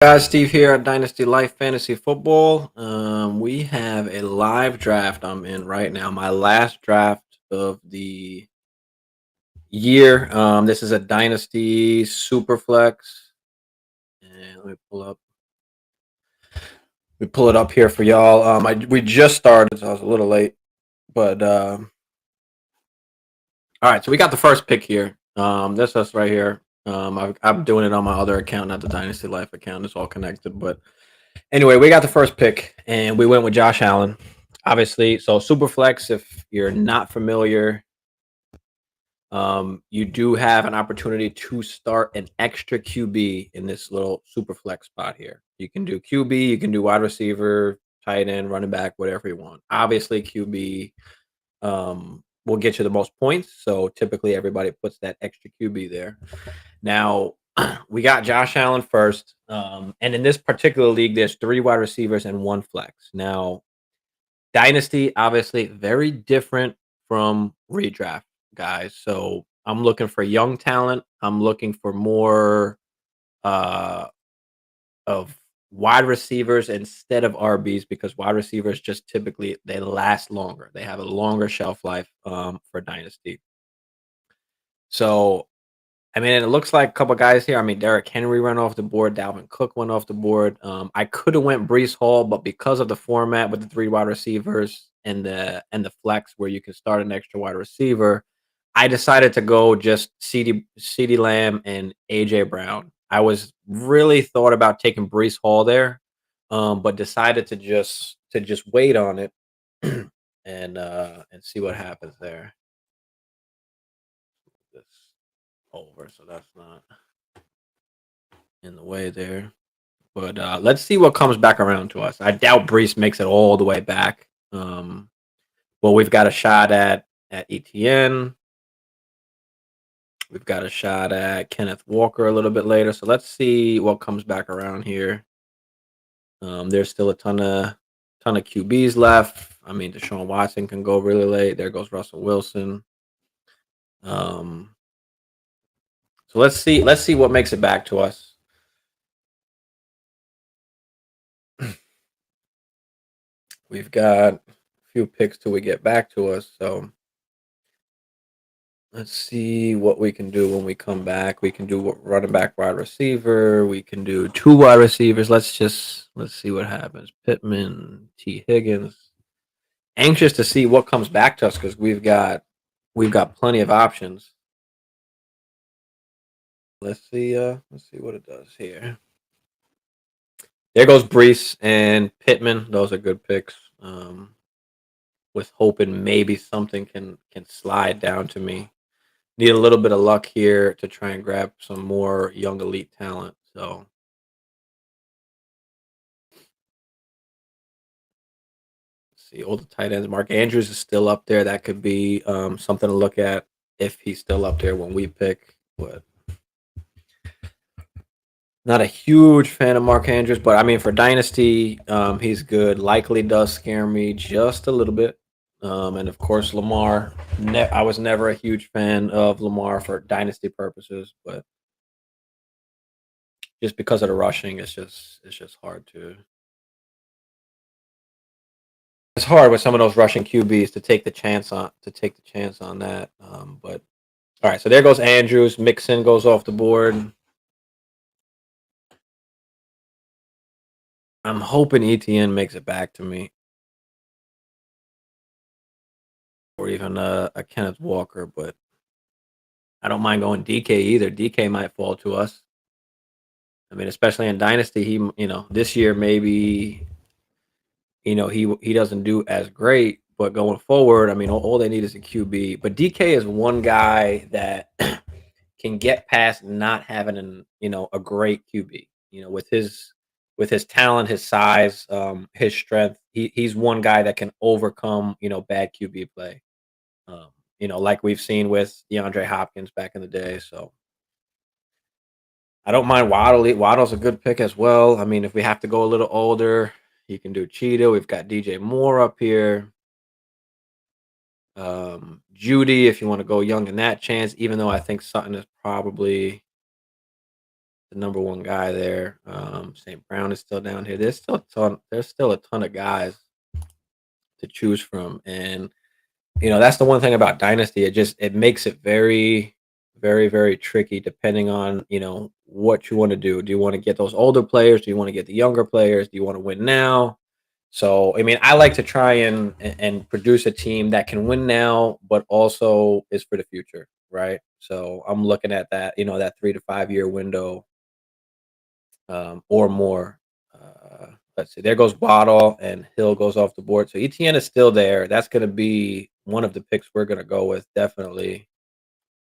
Guys, Steve here at Dynasty Life Fantasy Football. We have a live draft I'm in right now. My last draft of the year. This is a Dynasty Superflex, and let me pull up. We pull it up here for y'all. We just started, so I was a little late, but all right. So we got the first pick here. This us right here. I'm doing it on my other account, not the Dynasty Life account. It's all connected, but anyway, we got the first pick, and we went with Josh Allen. Obviously, so Superflex, if you're not familiar, you do have an opportunity to start an extra QB in this little Superflex spot here. You can do QB, you can do wide receiver, tight end, running back, whatever you want. Obviously, QB will get you the most points, so typically everybody puts that extra QB there. Now, we got Josh Allen first. And in this particular league, there's 3 wide receivers and 1 flex. Now, Dynasty, obviously, very different from redraft, guys. So I'm looking for young talent. I'm looking for more uh, of wide receivers instead of RBs because wide receivers just typically they last longer. They have a longer shelf life for Dynasty. So I mean, it looks like a couple guys here. I mean, Derrick Henry went off the board. Dalvin Cook went off the board. I could have went Brees Hall, but because of the format with the 3 wide receivers and the flex where you can start an extra wide receiver, I decided to go just CD Lamb and AJ Brown. I was really thought about taking Brees Hall there, but decided to just wait on it and see what happens there. This over, so that's not in the way there. But let's see what comes back around to us. I doubt Brees makes it all the way back. Well, we've got a shot at ETN. We've got a shot at Kenneth Walker a little bit later. So let's see what comes back around here. There's still a ton of QBs left. I mean, Deshaun Watson can go really late. There goes Russell Wilson. Um, so let's see what makes it back to us. We've got a few picks till we get back to us. So let's see what we can do when we come back. We can do running back, wide receiver. We can do 2 wide receivers. Let's see what happens. Pittman, T. Higgins. Anxious to see what comes back to us because we've got plenty of options. Let's see what it does here. There goes Brees and Pittman. Those are good picks. With hoping maybe something can slide down to me. Need a little bit of luck here to try and grab some more young elite talent. So let's see all the tight ends. Mark Andrews is still up there. That could be something to look at if he's still up there when we pick. But not a huge fan of Mark Andrews, but I mean for Dynasty, he's good. Likely does scare me just a little bit. And of course Lamar. I was never a huge fan of Lamar for Dynasty purposes, but just because of the rushing, it's just hard to. It's hard with some of those rushing QBs to take the chance on that. But all right, so there goes Andrews. Mixon goes off the board. I'm hoping ETN makes it back to me, or even a Kenneth Walker. But I don't mind going DK either. DK might fall to us. I mean, especially in Dynasty, this year maybe he doesn't do as great, but going forward, I mean, all they need is a QB. But DK is one guy that can get past not having a great QB. With his talent, his size, his strength, he's one guy that can overcome bad QB play. Like we've seen with DeAndre Hopkins back in the day. So I don't mind Waddle. Waddle's a good pick as well. I mean, if we have to go a little older, you can do Cheetah. We've got DJ Moore up here. Judy, if you want to go young in that chance, even though I think Sutton is probably the number one guy there. St. Brown is still down here. There's still a ton of guys to choose from, and that's the one thing about Dynasty. It makes it very, very, very tricky depending on what you want to do. Do you want to get those older players? Do you want to get the younger players? Do you want to win now? So I mean, I like to try and produce a team that can win now, but also is for the future, right? So I'm looking at that, that 3 to 5 year window, or more. Let's see, there goes Waddle and Hill goes off the board. So ETN is still there. That's going to be one of the picks we're going to go with, definitely,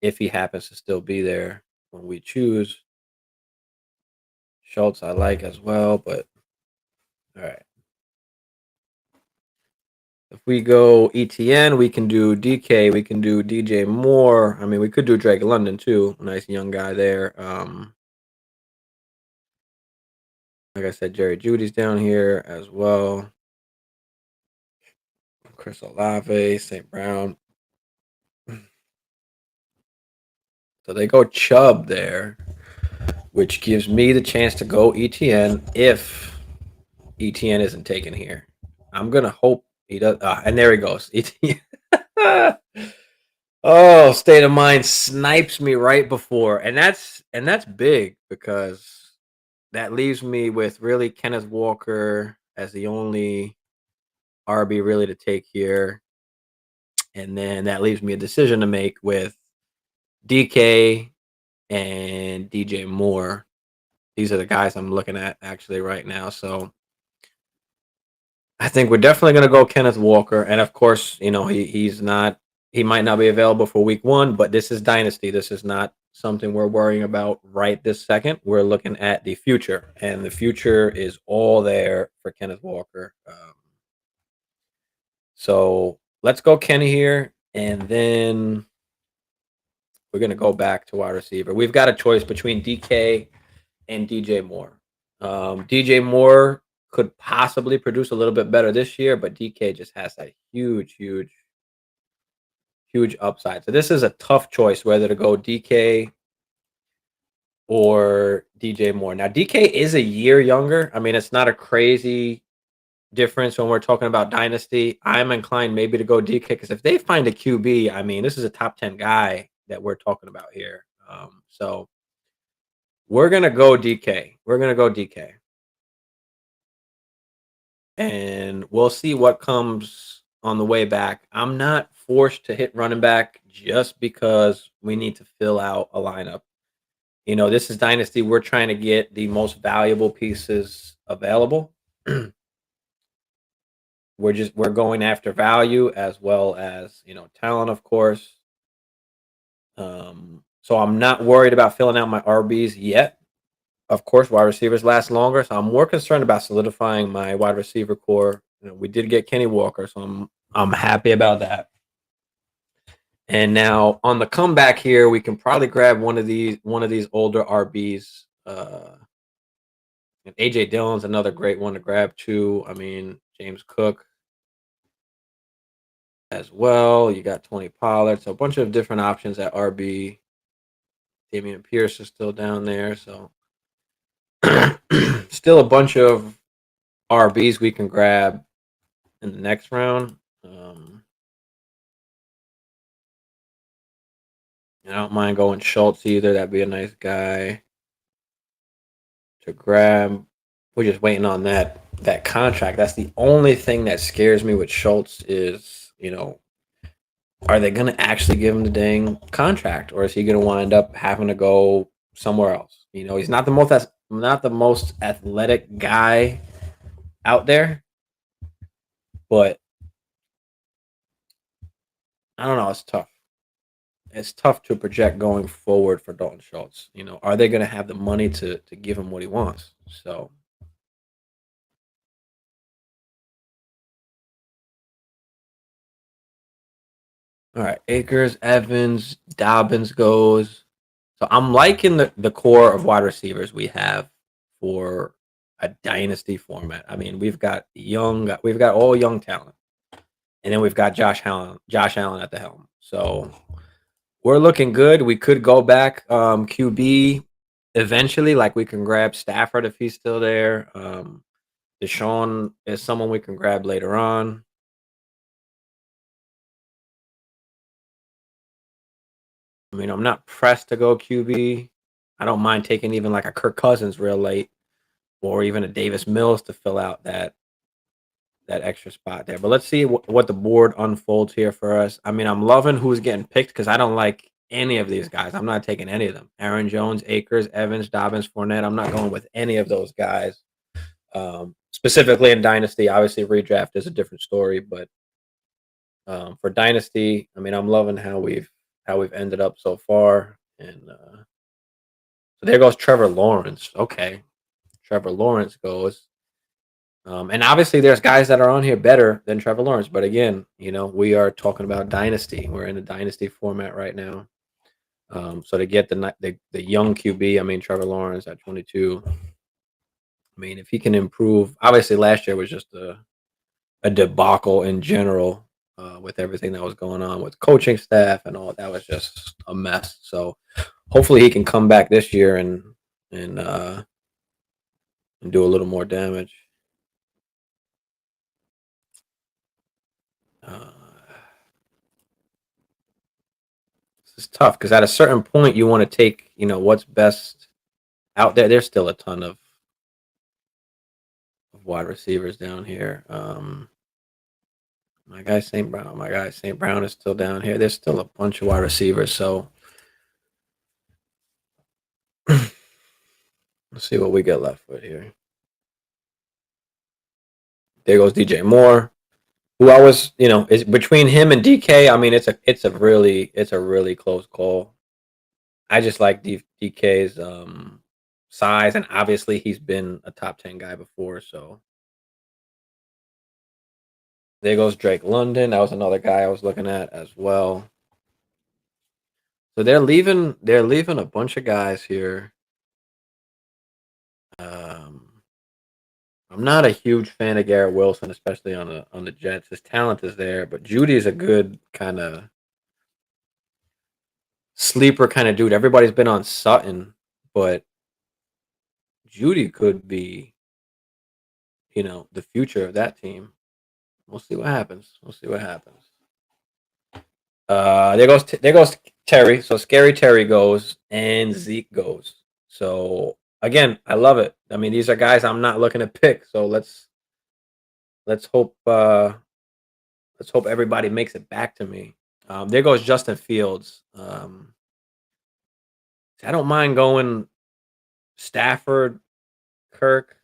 if he happens to still be there when we choose. Schultz, I like as well, but all right. If we go ETN, we can do DK, we can do DJ Moore. I mean, we could do Drake London too. Nice young guy there. Like I said, Jerry Judy's down here as well. Chris Olave, St. Brown. So they go Chubb there, which gives me the chance to go ETN if ETN isn't taken here. I'm going to hope he does. And there he goes. ETN. Oh, state of mind snipes me right before. And that's big, because that leaves me with really Kenneth Walker as the only RB really to take here. And then that leaves me a decision to make with DK and DJ Moore. These are the guys I'm looking at actually right now. So I think we're definitely going to go Kenneth Walker. And of course, he might not be available for week 1, but this is Dynasty. This is not something we're worrying about right this second. We're looking at the future, and the future is all there for Kenneth Walker. So let's go Kenny here, and then we're going to go back to wide receiver. We've got a choice between DK and DJ Moore. DJ Moore could possibly produce a little bit better this year, but DK just has that huge, huge, huge upside. So this is a tough choice whether to go DK or DJ Moore. Now, DK is a year younger. I mean, it's not a crazy difference when we're talking about Dynasty. I'm inclined maybe to go DK, because if they find a QB, I mean, this is a top 10 guy that we're talking about here. So we're going to go DK. We're going to go DK. And we'll see what comes on the way back. I'm not forced to hit running back just because we need to fill out a lineup. This is Dynasty. We're trying to get the most valuable pieces available. We're going after value as well as, talent, of course. So I'm not worried about filling out my RBs yet. Of course, wide receivers last longer, so I'm more concerned about solidifying my wide receiver core. We did get Kenny Walker, so I'm happy about that. And now on the comeback here, we can probably grab one of these older RBs. And AJ Dillon's another great one to grab too. I mean, James Cook as well. You got Tony Pollard, so a bunch of different options at RB. Damian Pierce is still down there, so still a bunch of RBs we can grab in the next round. I don't mind going Schultz either. That'd be a nice guy to grab. We're just waiting on that contract. That's the only thing that scares me with Schultz is, are they going to actually give him the dang contract, or is he going to wind up having to go somewhere else? He's not the most athletic guy out there, but I don't know. It's tough. It's tough to project going forward for Dalton Schultz. Are they going to have the money to give him what he wants? So, all right, Akers, Evans, Dobbins goes. So I'm liking the core of wide receivers we have for a dynasty format. I mean, we've got all young talent, and then we've got Josh Allen at the helm. So we're looking good. We could go back QB. Eventually, like, we can grab Stafford if he's still there. Deshaun is someone we can grab later on. I mean, I'm not pressed to go QB. I don't mind taking even like a Kirk Cousins real late, or even a Davis Mills to fill out that extra spot there. But let's see what the board unfolds here for us. I mean, I'm loving who's getting picked because I don't like any of these guys. I'm not taking any of them. Aaron Jones, Akers, Evans, Dobbins, Fournette. I'm not going with any of those guys. Specifically in Dynasty, obviously redraft is a different story, but for Dynasty, I mean, I'm loving how we've ended up so far. And so there goes Trevor Lawrence. Okay, Trevor Lawrence goes. And obviously, there's guys that are on here better than Trevor Lawrence. But again, we are talking about Dynasty. We're in a Dynasty format right now. So to get the young QB, I mean Trevor Lawrence at 22. I mean, if he can improve, obviously last year was just a debacle in general with everything that was going on with coaching staff and all. That was just a mess. So hopefully he can come back this year and uh, and do a little more damage. Uh, this is tough because at a certain point you want to take what's best out there. There's still a ton of wide receivers down here. My guy St. Brown. My guy St. Brown is still down here. There's still a bunch of wide receivers. So let's see what we get left with here. There goes DJ Moore, who I was, is between him and DK. I mean, it's a really close call. I just like DK's size, and obviously he's been a top 10 guy before. So there goes Drake London. That was another guy I was looking at as well. So they're leaving a bunch of guys here. Um, I'm not a huge fan of Garrett Wilson, especially on the Jets. His talent is there, but Judy is a good kind of sleeper kind of dude. Everybody's been on Sutton, but Judy could be, the future of that team. We'll see what happens. We'll see what happens. There goes Terry. So scary Terry goes and Zeke goes. So again, I love it. I mean, these are guys I'm not looking to pick. So let's hope let's hope everybody makes it back to me. There goes Justin Fields. I don't mind going Stafford, Kirk.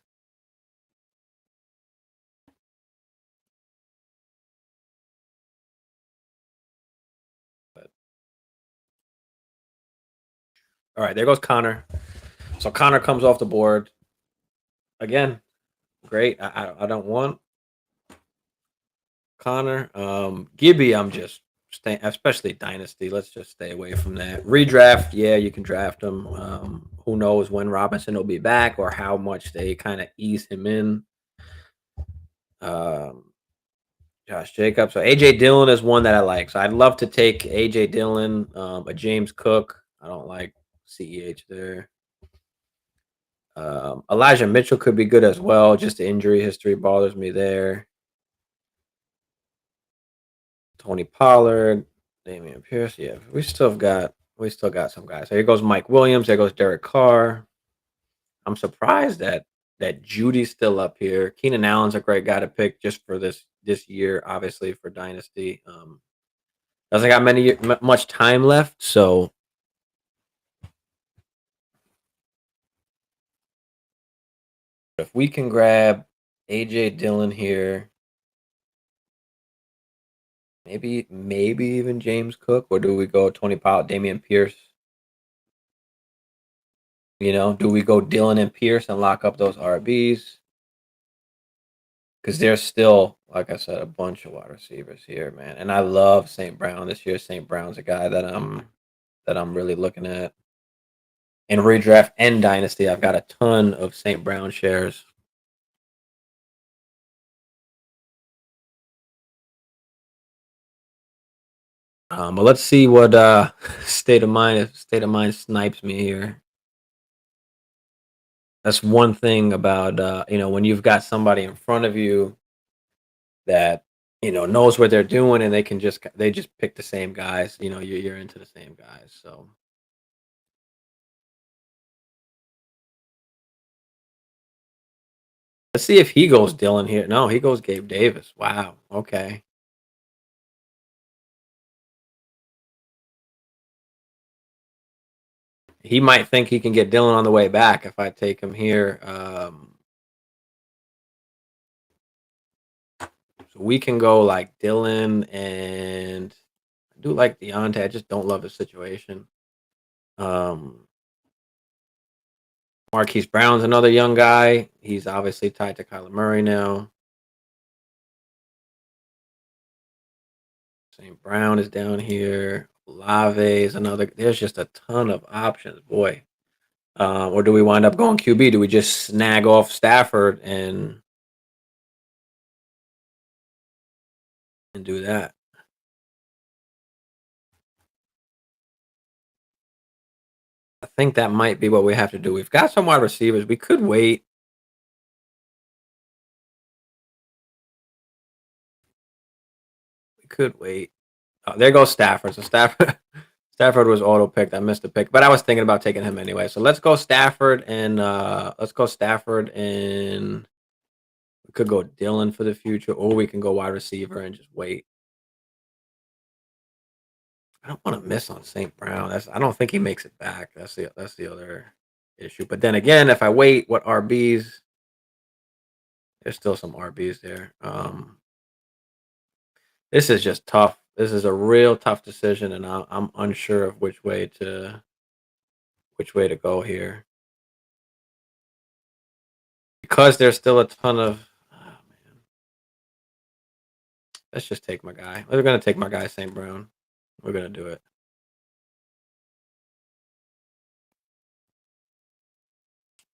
But all right, there goes Connor. So Connor comes off the board again. Great. I don't want Connor. Gibby, I'm just staying, especially Dynasty. Let's just stay away from that. Redraft, yeah, you can draft him. Who knows when Robinson will be back or how much they kind of ease him in. Um, Josh Jacobs. So AJ Dillon is one that I like. So I'd love to take AJ Dillon, a James Cook. I don't like CEH there. Elijah Mitchell could be good as well. Just the injury history bothers me there. Tony Pollard, Damian Pierce. Yeah, we still got some guys. So here goes Mike Williams. There goes Derek Carr. I'm surprised that Judy's still up here. Keenan Allen's a great guy to pick just for this year, obviously for Dynasty. Doesn't got much time left, so if we can grab AJ Dillon here, maybe even James Cook, or do we go Tony Pollard, Damian Pierce? Do we go Dillon and Pierce and lock up those RBs? Because there's still, like I said, a bunch of wide receivers here, man. And I love St. Brown this year. St. Brown's a guy that I'm really looking at. In redraft and dynasty, I've got a ton of St. Brown shares. But let's see what state of mind snipes me here. That's one thing about when you've got somebody in front of you that knows what they're doing, and they just pick the same guys. You're into the same guys. So let's see if he goes Dylan here. No, he goes Gabe Davis. Wow. Okay. He might think he can get Dylan on the way back if I take him here. So we can go like Dylan, and I do like Deontay. I just don't love his situation. Um, Marquise Brown's another young guy. He's obviously tied to Kyler Murray now. St. Brown is down here. Olave is another. There's just a ton of options, boy. Or do we wind up going QB? Do we just snag off Stafford and do that? I think that might be what we have to do. We've got some wide receivers. We could wait. We could wait. Oh, there goes Stafford. So Stafford, Stafford was auto picked. I missed the pick, but I was thinking about taking him anyway. So let's go Stafford, and we could go Dylan for the future, or we can go wide receiver and just wait. I don't want to miss on St. Brown. I don't think he makes it back. That's the other issue. But then again, if I wait, what RBs? There's still some RBs there. This is just tough. This is a real tough decision, and I'm unsure of which way to go here, because there's still a ton of. Oh, man. Let's just take my guy. We're gonna take my guy St. Brown. We're gonna do it.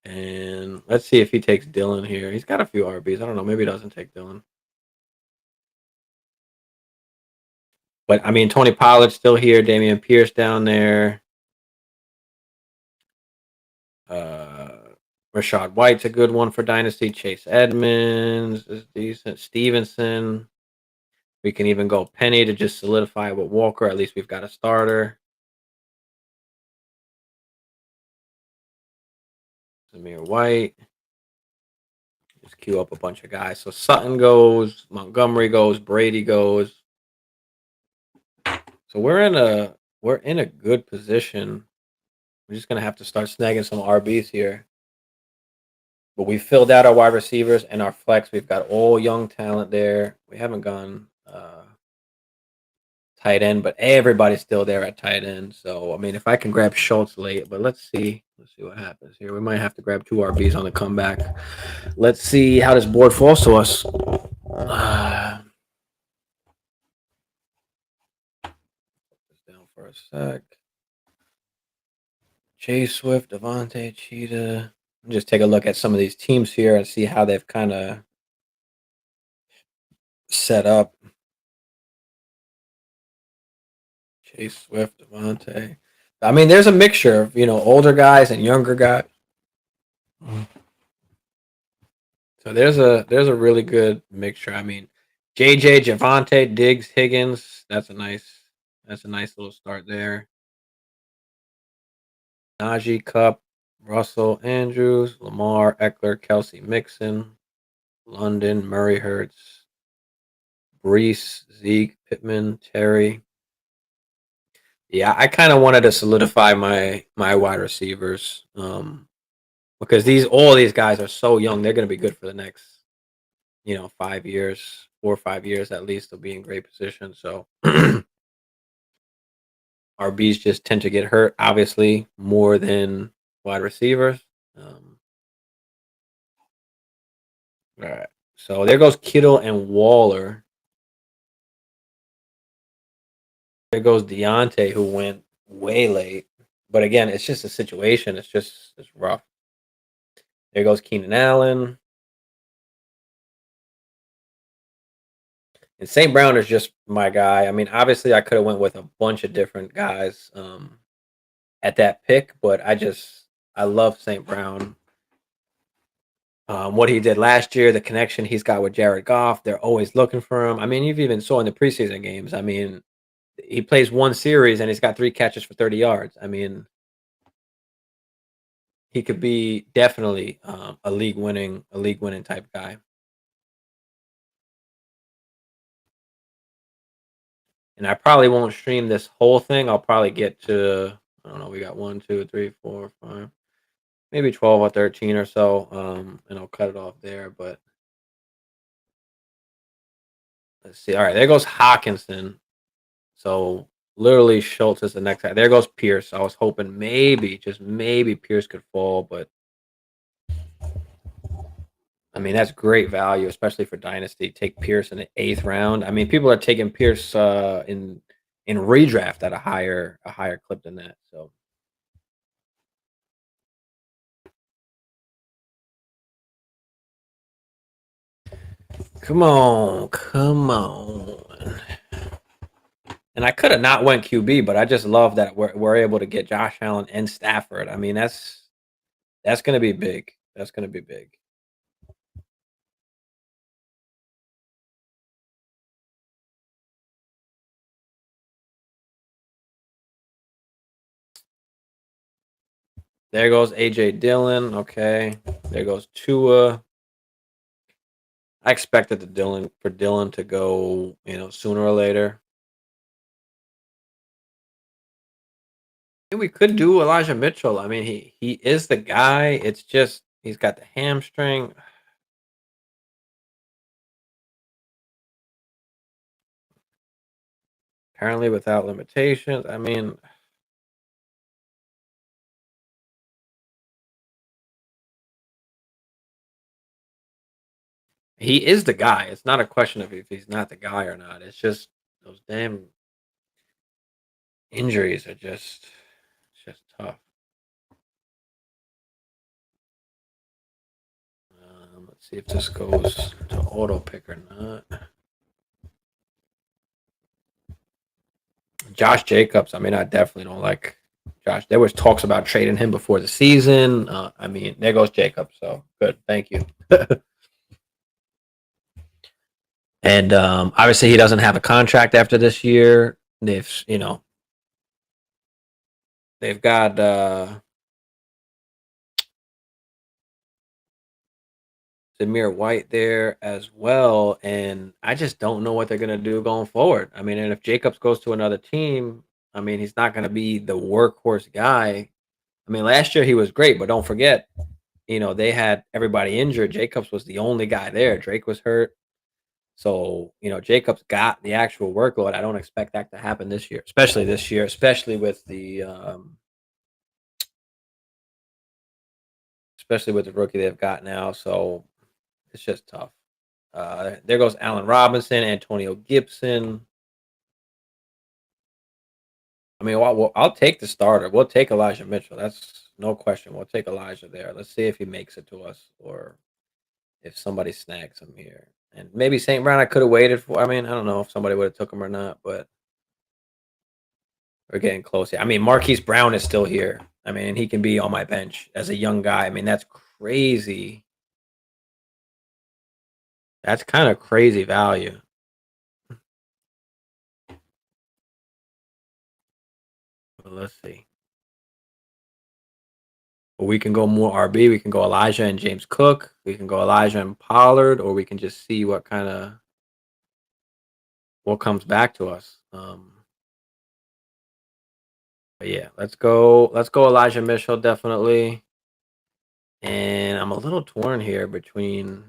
And let's see if he takes Dylan here. He's got a few RBs. I don't know. Maybe he doesn't take Dylan. But I mean, Tony Pollard's still here. Damian Pierce down there. Uh, Rashad White's a good one for Dynasty. Chase Edmonds is decent. Stevenson. We can even go Penny to just solidify with Walker. At least we've got a starter. Zamir White. Just queue up a bunch of guys. So Sutton goes, Montgomery goes, Brady goes. So we're in a good position. We're just gonna have to start snagging some RBs here. But we filled out our wide receivers and our flex. We've got all young talent there. We haven't gone tight end, but everybody's still there at tight end. So I mean, if I can grab Schultz late, but let's see what happens here. We might have to grab two RBs on the comeback. Let's see how this board falls to us. Down for a sec. Chase Swift, Devontae, Cheetah. Just take a look at some of these teams here and see how they've kind of set up. Chase Swift, Devontae. I mean, there's a mixture of older guys and younger guys. So there's a really good mixture. I mean, JJ, Javante, Diggs, Higgins. That's a nice little start there. Najee, Cup, Russell, Andrews, Lamar, Eckler, Kelsey, Mixon, London, Murray, Hurts, Brees, Zeke, Pittman, Terry. Yeah, I kind of wanted to solidify my wide receivers, because all these guys are so young. They're going to be good for the next 5 years, 4 or 5 years at least. They'll be in great position. So RBs just tend to get hurt, obviously, more than wide receivers. All right. So there goes Kittle and Waller. There goes Deontay, who went way late. But again, it's just a situation. It's rough. There goes Keenan Allen. And St. Brown is just my guy. I mean, obviously, I could have went with a bunch of different guys at that pick, but I love St. Brown. What he did last year, the connection he's got with Jared Goff, they're always looking for him. I mean, you've even saw in the preseason games. I mean, he plays one series and he's got 3 catches for 30 yards. I mean, he could be definitely a league winning type guy. And I probably won't stream this whole thing. I'll probably get to, I don't know, we got one, two, three, four, five, maybe 12 or 13 or so. And I'll cut it off there. But let's see. All right, there goes Hawkinson. So literally Schultz is the next guy. There goes Pierce. I was hoping maybe, just maybe Pierce could fall, but I mean that's great value, especially for Dynasty. Take Pierce in the 8th round. I mean, people are taking Pierce in redraft at a higher clip than that. So come on, come on. And I could have not went QB, but I just love that we're able to get Josh Allen and Stafford. I mean, that's gonna be big. That's gonna be big. There goes AJ Dillon. Okay. There goes Tua. I expected Dillon to go, sooner or later. We could do Elijah Mitchell. I mean, he is the guy. It's just he's got the hamstring. Apparently without limitations. I mean, he is the guy. It's not a question of if he's not the guy or not. It's just those damn injuries are just tough. Let's see if this goes to auto pick or not. Josh Jacobs. I mean, I definitely don't like Josh. There was talks about trading him before the season. I mean, there goes Jacobs. So good. Thank you. And obviously, he doesn't have a contract after this year. They've got Zamir White there as well, and I just don't know what they're gonna do going forward. I mean, and if Jacobs goes to another team, I mean, he's not gonna be the workhorse guy. I mean, last year he was great, but don't forget, they had everybody injured. Jacobs was the only guy there. Drake was hurt. So, Jacobs got the actual workload. I don't expect that to happen this year, especially with the rookie they've got now. So it's just tough. There goes Allen Robinson, Antonio Gibson. I mean, I'll take the starter. We'll take Elijah Mitchell. That's no question. We'll take Elijah there. Let's see if he makes it to us or if somebody snags him here. And maybe St. Brown I could have waited for. I mean, I don't know if somebody would have took him or not, but we're getting close here. I mean, Marquise Brown is still here. I mean, he can be on my bench as a young guy. I mean, that's crazy. That's kind of crazy value. But let's see. We can go more RB. We can go Elijah and James Cook. We can go Elijah and Pollard, or we can just see what comes back to us. But yeah, let's go. Let's go Elijah Mitchell definitely. And I'm a little torn here between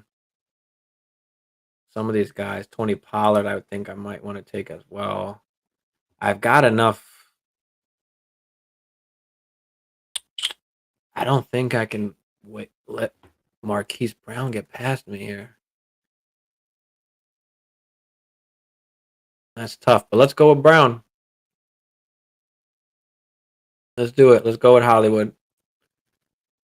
some of these guys. Tony Pollard, I would think I might want to take as well. I've got enough. I don't think I can let Marquise Brown get past me here. That's tough, but let's go with Brown. Let's do it. Let's go with Hollywood.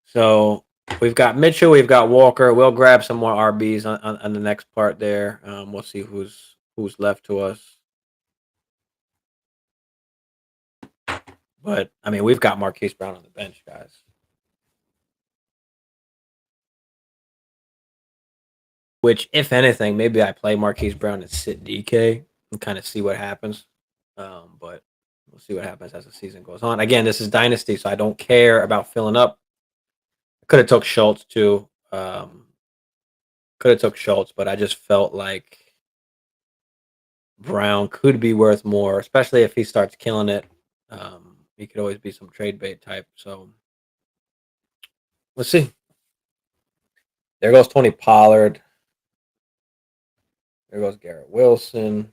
So we've got Mitchell, we've got Walker. We'll grab some more RBs on the next part there. We'll see who's left to us. But I mean, we've got Marquise Brown on the bench, guys. which, if anything, maybe I play Marquise Brown and sit DK and kind of see what happens. But we'll see what happens as the season goes on. Again, this is Dynasty, so I don't care about filling up. Could have took Schultz too. Could have took Schultz, but I just felt like Brown could be worth more, especially if he starts killing it. He could always be some trade bait type. So let's see. There goes Tony Pollard. There goes Garrett Wilson.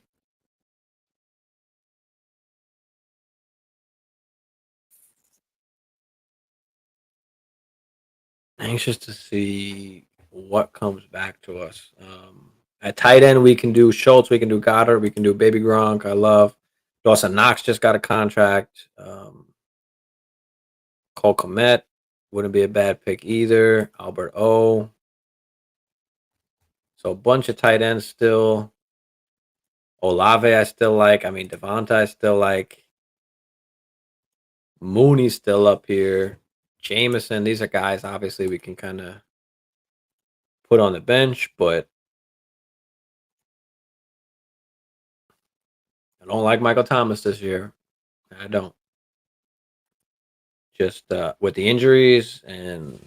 Anxious to see what comes back to us. At tight end, we can do Schultz, we can do Goddard, we can do Baby Gronk. I love Dawson Knox just got a contract. Cole Kmet wouldn't be a bad pick either. Albert O. So a bunch of tight ends still. Olave I still like. I mean Devonta I still like. Mooney's still up here. Jameson. These are guys obviously we can kind of put on the bench, but I don't like Michael Thomas this year. I don't. Just with the injuries and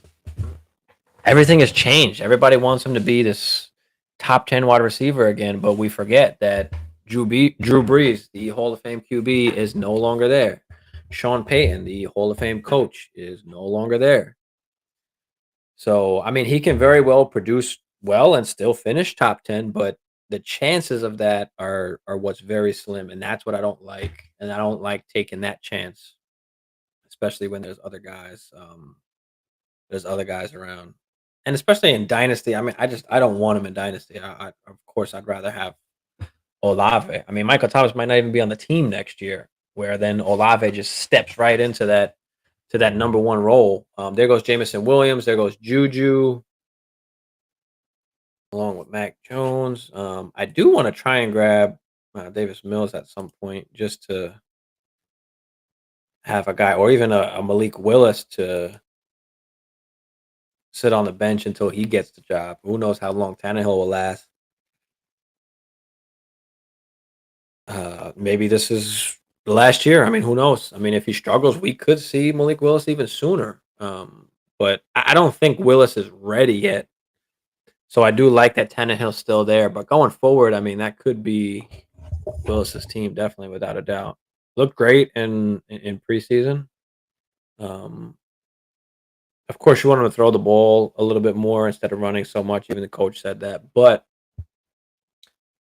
everything has changed. Everybody wants him to be this top 10 wide receiver again, but we forget that Drew Brees, the Hall of Fame QB, is no longer there. Sean Payton, the Hall of Fame coach, is no longer there. So, I mean, he can very well produce well and still finish top 10, but the chances of that are what's very slim, and that's what I don't like. And I don't like taking that chance, especially when there's other guys. There's other guys around, and especially in Dynasty. I mean, I don't want him in Dynasty. Of course I'd rather have Olave. I mean, Michael Thomas might not even be on the team next year, where then Olave just steps right into that number one role. There goes Jameson Williams. There goes Juju, along with Mac Jones. I do want to try and grab Davis Mills at some point just to have a guy, or even a Malik Willis to sit on the bench until he gets the job. Who knows how long Tannehill will last? Maybe this is the last year. I mean, who knows? I mean, if he struggles, we could see Malik Willis even sooner. But I don't think Willis is ready yet. So I do like that Tannehill's still there. But going forward, I mean, that could be Willis's team, definitely, without a doubt. Looked great in preseason. Um, of course, you want him to throw the ball a little bit more instead of running so much. Even the coach said that. But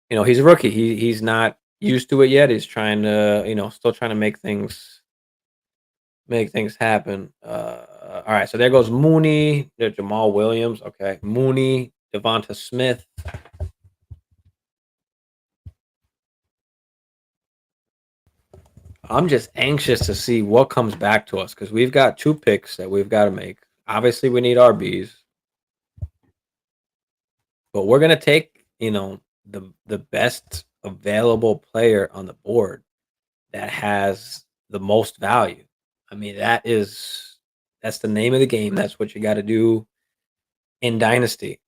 he's a rookie. He's not used to it yet. He's trying to, still trying to make things happen. All right, so there goes Mooney. There's Jamal Williams. Okay, Mooney, Devonta Smith. I'm just anxious to see what comes back to us because we've got 2 picks that we've got to make. Obviously, we need RBs, but we're gonna take the best available player on the board that has the most value. I mean, that's the name of the game. That's what you got to do in Dynasty.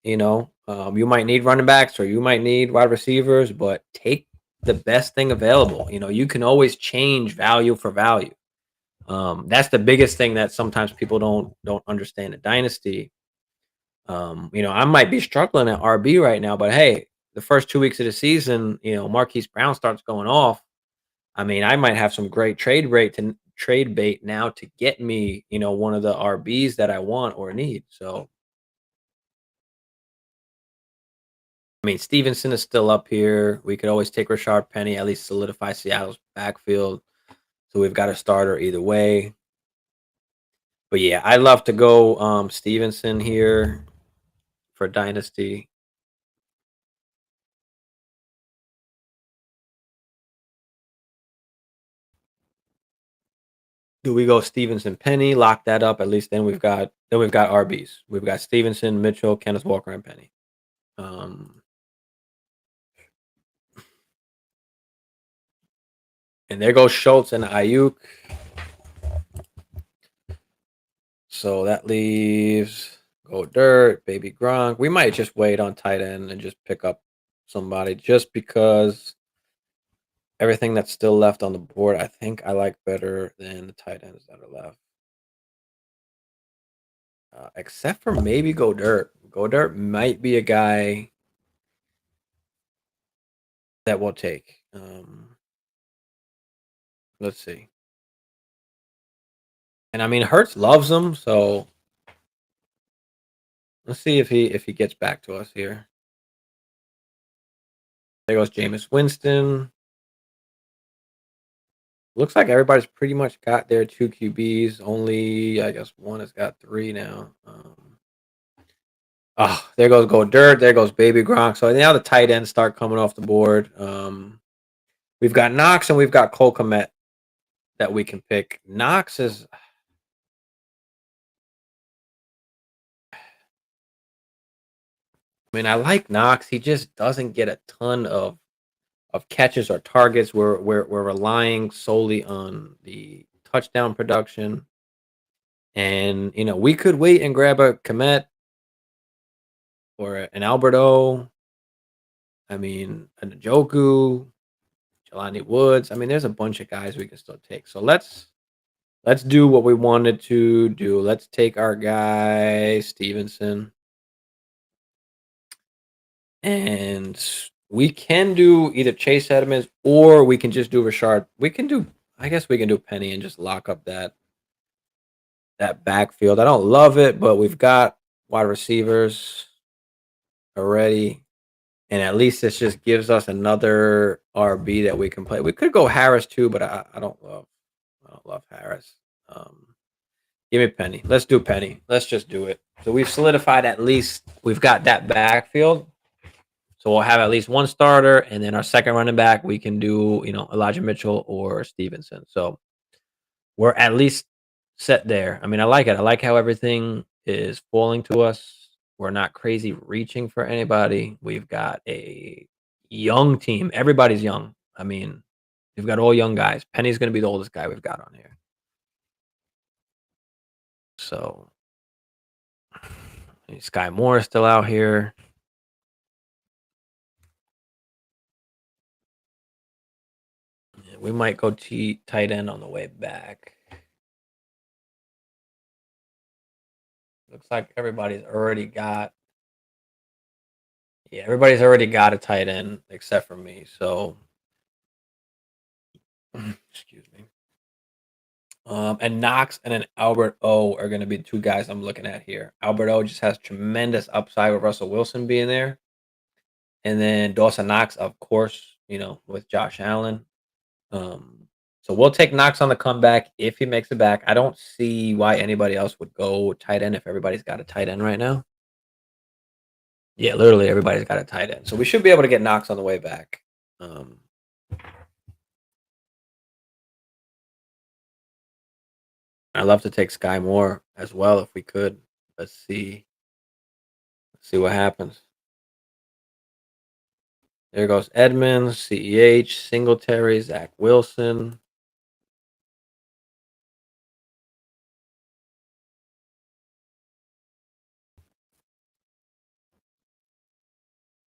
You might need running backs or you might need wide receivers, but take the best thing available. You can always change value for value. That's the biggest thing that sometimes people don't understand in Dynasty. I might be struggling at RB right now, but hey, the first 2 weeks of the season, Marquise Brown starts going off. I mean, I might have some great trade bait now to get me, one of the RBs that I want or need. So, I mean, Stevenson is still up here. We could always take Rashard Penny, at least solidify Seattle's backfield. So we've got a starter either way. But yeah, I'd love to go Stevenson here for Dynasty. Do we go Stevenson Penny? Lock that up. At least then we've got RBs. We've got Stevenson, Mitchell, Kenneth Walker, and Penny. And there goes Schultz and Ayuk. So that leaves Go Dirt, Baby Gronk. We might just wait on tight end and just pick up somebody just because everything that's still left on the board, I think I like better than the tight ends that are left. Except for maybe Go Dirt. Go Dirt might be a guy that we'll take. Let's see. And I mean, Hertz loves him, so let's see if he gets back to us here. There goes Jameis Winston. Looks like everybody's pretty much got their two QBs. Only I guess one has got three now. There goes Go Dirt. There goes Baby Gronk. So now the tight ends start coming off the board. We've got Knox and we've got Cole Kmet that we can pick. Knox is. I mean, I like Knox. He just doesn't get a ton of catches or targets. We're relying solely on the touchdown production. And we could wait and grab a Komet or an Alberto. I mean, an Njoku, Jelani Woods. I mean, there's a bunch of guys we can still take. So let's do what we wanted to do. Let's take our guy Stevenson. And we can do either Chase Edmonds or we can just do Richard. I guess we can do Penny and just lock up that backfield. I don't love it, but we've got wide receivers already. And at least this just gives us another RB that we can play. We could go Harris too, but I don't love Harris. Give me Penny. Let's do Penny. Let's just do it. So we've solidified at least we've got that backfield. So we'll have at least one starter, and then our second running back, we can do, Elijah Mitchell or Stevenson. So we're at least set there. I mean, I like it. I like how everything is falling to us. We're not crazy reaching for anybody. We've got a young team. Everybody's young. I mean, we've got all young guys. Penny's going to be the oldest guy we've got on here. So Sky Moore is still out here. We might go tight end on the way back. Looks like everybody's already got a tight end except for me. So excuse me. And Knox and then Albert O are going to be the two guys I'm looking at here. Albert O just has tremendous upside with Russell Wilson being there. And then Dawson Knox, of course, with Josh Allen. So we'll take Knox on the comeback if he makes it back. I don't see why anybody else would go tight end if everybody's got a tight end right now. Yeah, literally everybody's got a tight end. So we should be able to get Knox on the way back. I'd love to take Sky Moore as well if we could. Let's see what happens. There goes Edmonds, CEH, Singletary, Zach Wilson.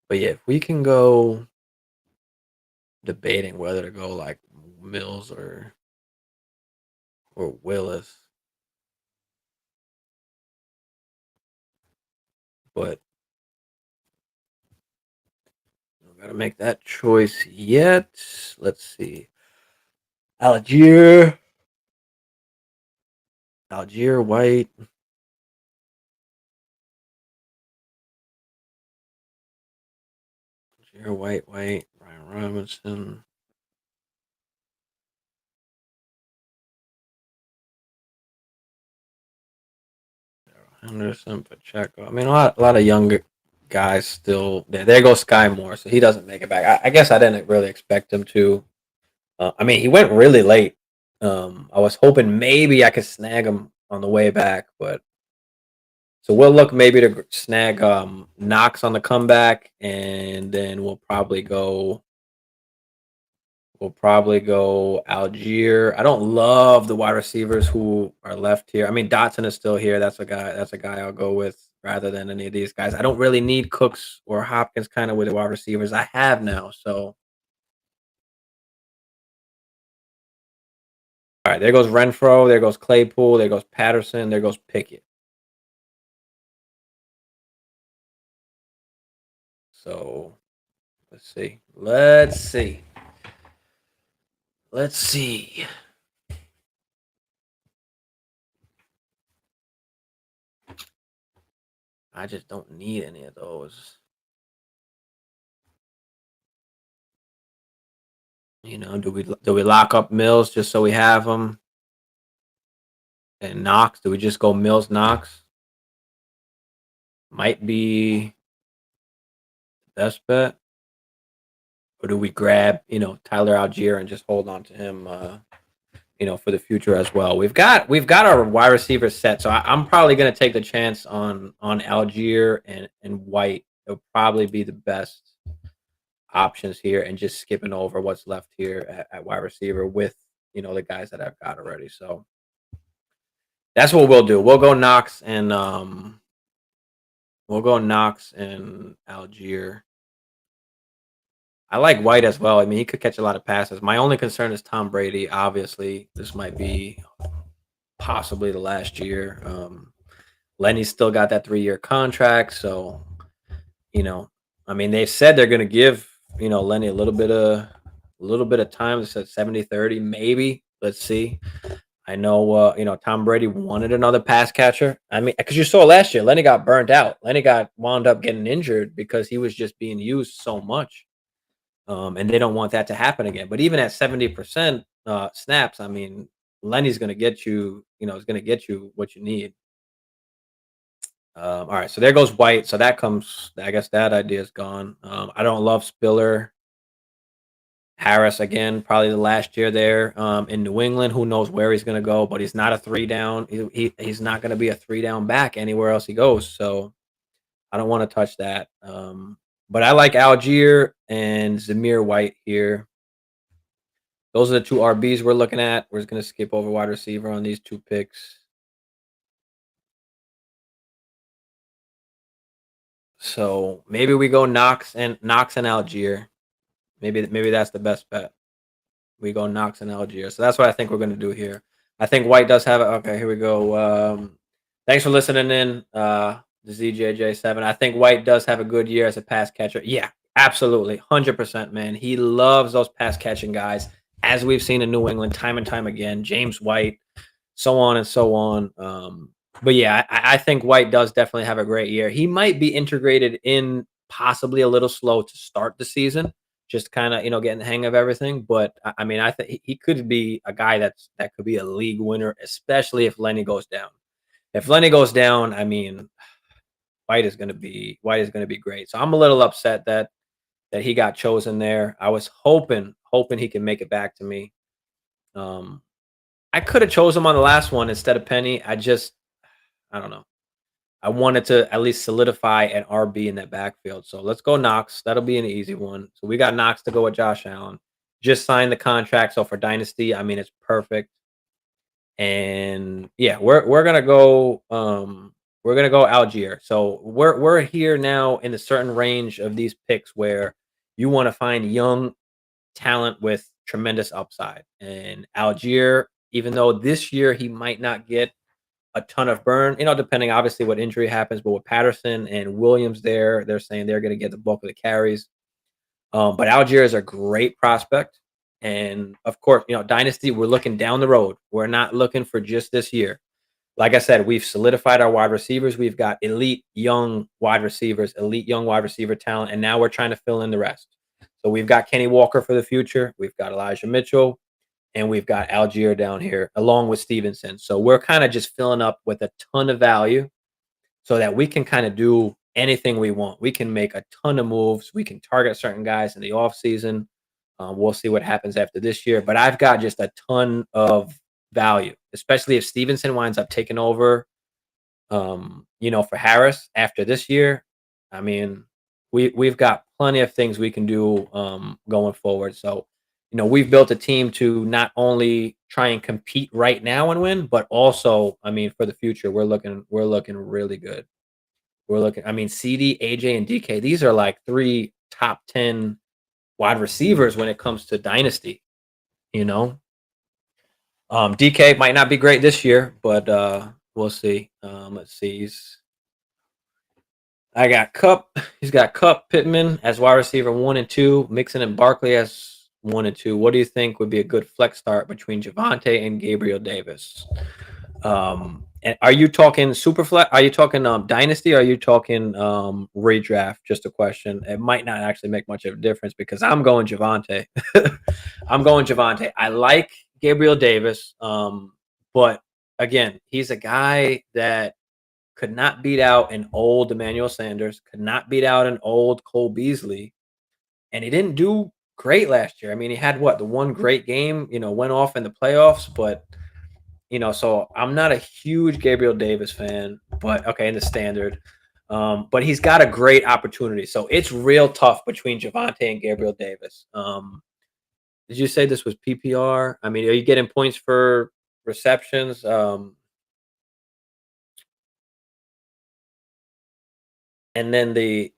But yeah, if we can go debating whether to go like Mills or Willis. But I gotta make that choice yet. Let's see. Algier, White. Algier, White, Brian Robinson. Henderson, Pacheco. I mean, a lot of younger guys still there. There goes Sky Moore, so he doesn't make it back. I guess I didn't really expect him to. I mean, he went really late. I was hoping maybe I could snag him on the way back, but so we'll look maybe to snag Knox on the comeback, and then we'll probably go Algier. I don't love the wide receivers who are left here. I mean, Dotson is still here. That's a guy I'll go with. rather than any of these guys. I don't really need Cooks or Hopkins kind of with the wide receivers I have now. So, all right, there goes Renfro, there goes Claypool, there goes Patterson, there goes Pickett. So, let's see. Let's see. Let's see. I just don't need any of those. Do we lock up Mills just so we have them? And Knox? Do we just go Mills Knox? Might be the best bet. Or do we grab, Tyler Algier and just hold on to him for the future as well? We've got our wide receiver set. So I'm probably gonna take the chance on Algier and White. It'll probably be the best options here and just skipping over what's left here at wide receiver with the guys that I've got already. So that's what we'll do. We'll go Knox and Algier. I like White as well. I mean, he could catch a lot of passes. My only concern is Tom Brady. Obviously, this might be possibly the last year. Lenny's still got that 3-year contract, so you know, I mean, they said they're going to give Lenny a little bit of time. They said 70-30, maybe. Let's see. I know, Tom Brady wanted another pass catcher. I mean, because you saw last year, Lenny got burnt out. Lenny got wound up getting injured because he was just being used so much. And they don't want that to happen again. But even at 70% snaps, I mean, Lenny's going to get you, is going to get you what you need. All right, so there goes White. So that comes, I guess that idea is gone. I don't love Spiller. Harris again, probably the last year there in New England. Who knows where he's going to go? But he's not a 3-down. He's not going to be a 3-down back anywhere else he goes. So I don't want to touch that. But I like Algier and Zamir White here. Those are the two RBs we're looking at. We're just going to skip over wide receiver on these two picks. So maybe we go Knox and Algier. Maybe that's the best bet. We go Knox and Algier. So that's what I think we're going to do here. I think White does have it. Okay, here we go. Thanks for listening in, the ZJJ7. I think White does have a good year as a pass catcher. Yeah, absolutely. 100%, man. He loves those pass catching guys, as we've seen in New England time and time again. James White, so on and so on. But yeah, I think White does definitely have a great year. He might be integrated in possibly a little slow to start the season, just kind of getting the hang of everything. But I mean, I think he could be a guy that could be a league winner, especially if Lenny goes down. If Lenny goes down, I mean, White is going to be great. So I'm a little upset that he got chosen there. I was hoping he can make it back to me. I could have chosen him on the last one instead of Penny. I don't know. I wanted to at least solidify an RB in that backfield. So let's go Knox. That'll be an easy one. So we got Knox to go with Josh Allen. Just signed the contract. So for Dynasty, I mean, it's perfect. And yeah, we're gonna go Algier. So we're here now in a certain range of these picks where you want to find young talent with tremendous upside. And Algier, even though this year he might not get a ton of burn, depending obviously what injury happens, but with Patterson and Williams there, they're saying they're going to get the bulk of the carries. But Algier is a great prospect. And of course, Dynasty, we're looking down the road. We're not looking for just this year. Like I said, we've solidified our wide receivers. We've got elite young wide receivers, elite young wide receiver talent, and now we're trying to fill in the rest. So we've got Kenny Walker for the future. We've got Elijah Mitchell, and we've got Algier down here along with Stevenson. So we're kind of just filling up with a ton of value so that we can kind of do anything we want. We can make a ton of moves. We can target certain guys in the offseason. We'll see what happens after this year. But I've got just a ton of value, especially if Stevenson winds up taking over, for Harris after this year. I mean, we've got plenty of things we can do going forward. So, we've built a team to not only try and compete right now and win, but also, I mean, for the future, we're looking really good. We're looking. I mean, CD, AJ, and DK. These are like three top 10 wide receivers when it comes to dynasty. You know, DK might not be great this year, but we'll see. Let's see. I got Cup. He's got Cup, Pittman as wide receiver 1 and 2, Mixon and Barkley as 1 and 2. What do you think would be a good flex start between Javante and Gabriel Davis? And are you talking Superflex? Are you talking Dynasty? Or are you talking redraft? Just a question. It might not actually make much of a difference because I'm going Javante. I'm going Javante. I like Gabriel Davis, but again, he's a guy that could not beat out an old Emmanuel Sanders, could not beat out an old Cole Beasley, and he didn't do great last year. I mean, he had what, the one great game, went off in the playoffs, but so I'm not a huge Gabriel Davis fan, but okay, in the standard. But he's got a great opportunity. So it's real tough between Javante and Gabriel Davis. Did you say this was PPR? I mean, are you getting points for receptions? And then the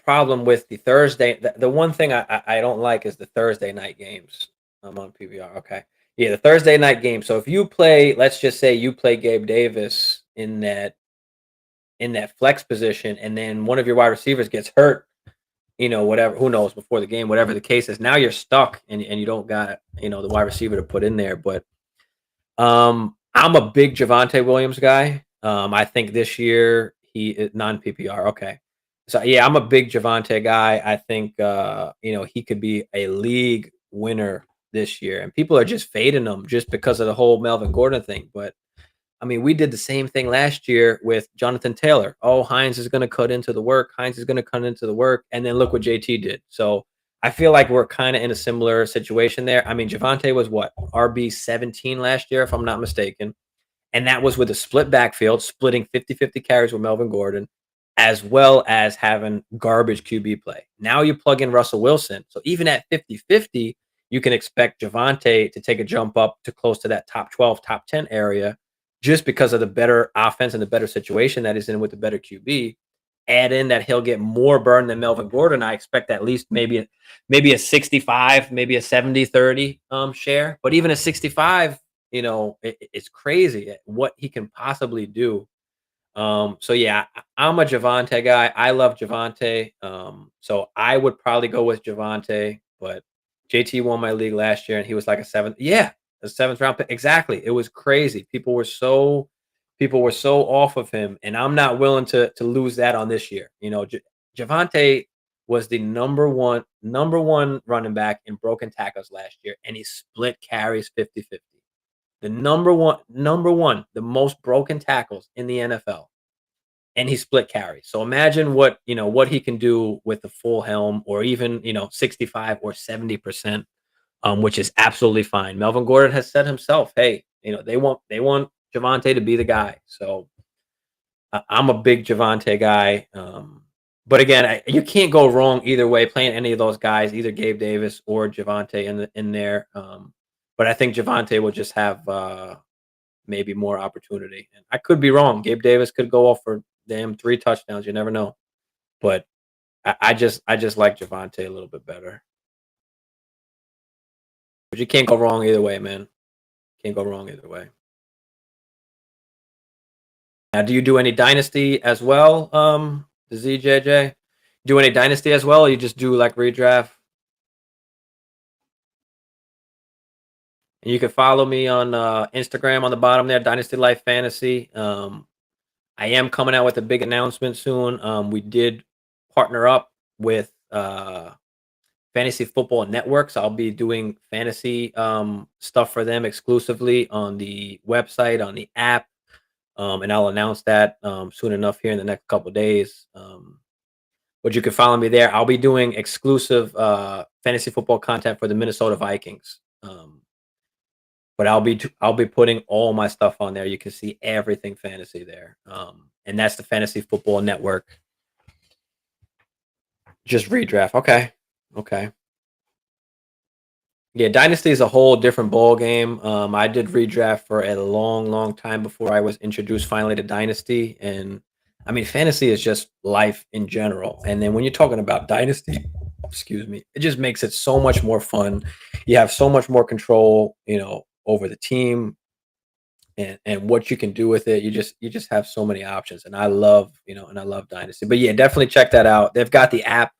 problem with the Thursday, the one thing I don't like is the Thursday night games. I'm on PBR. Okay. Yeah, the Thursday night game. So if you play, let's just say you play Gabe Davis in that flex position, and then one of your wide receivers gets hurt, whatever, who knows, before the game, whatever the case is, now you're stuck and you don't got, the wide receiver to put in there. But I'm a big Javante Williams guy. I think this year he is non PPR. Okay. So yeah, I'm a big Javante guy. I think he could be a league winner this year. And people are just fading him just because of the whole Melvin Gordon thing. But I mean, we did the same thing last year with Jonathan Taylor. Oh, Hines is going to cut into the work. Hines is going to cut into the work. And then look what JT did. So I feel like we're kind of in a similar situation there. I mean, Javante was what? RB 17 last year, if I'm not mistaken. And that was with a split backfield, splitting 50-50 carries with Melvin Gordon, as well as having garbage QB play. Now you plug in Russell Wilson. So even at 50-50, you can expect Javante to take a jump up to close to that top 12, top 10 area just because of the better offense and the better situation that he's in with the better QB. Add in that he'll get more burn than Melvin Gordon. I expect at least maybe a 65, maybe a 70-30 share. But even a 65, it's crazy what he can possibly do. So yeah, I'm a Javante guy. I love Javante. So I would probably go with Javante, but JT won my league last year and he was like a seventh round pick. Exactly. It was crazy. People were so off of him, and I'm not willing to lose that on this year. Javante was the number one running back in broken tackles last year, and he split carries 50-50. The number one, the most broken tackles in the NFL, and he split carries. So imagine what he can do with the full helm, or even 65 or 70%, which is absolutely fine. Melvin Gordon has said himself, hey, they want Javante to be the guy. So I'm a big Javante guy. But again, you can't go wrong either way playing any of those guys, either Gabe Davis or Javante in there. But I think Javante will just have maybe more opportunity. And I could be wrong. Gabe Davis could go off for damn 3 touchdowns. You never know. But I just like Javante a little bit better. But you can't go wrong either way, man. Can't go wrong either way. Now, do you do any dynasty as well, the ZJJ? Do any dynasty as well, or you just do like redraft? And you can follow me on Instagram on the bottom there, Dynasty Life Fantasy. I am coming out with a big announcement soon. We did partner up with Fantasy Football Network, so I'll be doing fantasy stuff for them exclusively on the website, on the app. And I'll announce that soon enough here in the next couple of days. But you can follow me there. I'll be doing exclusive fantasy football content for the Minnesota Vikings. But I'll be putting all my stuff on there. You can see everything fantasy there. And that's the Fantasy Football Network. Just redraft. Okay. Okay. Yeah, Dynasty is a whole different ball game. I did redraft for a long, long time before I was introduced finally to Dynasty, and I mean, fantasy is just life in general. And then when you're talking about dynasty, excuse me, it just makes it so much more fun. You have so much more control, over the team and what you can do with it. You just have so many options. And I love dynasty. But yeah, definitely check that out. They've got the app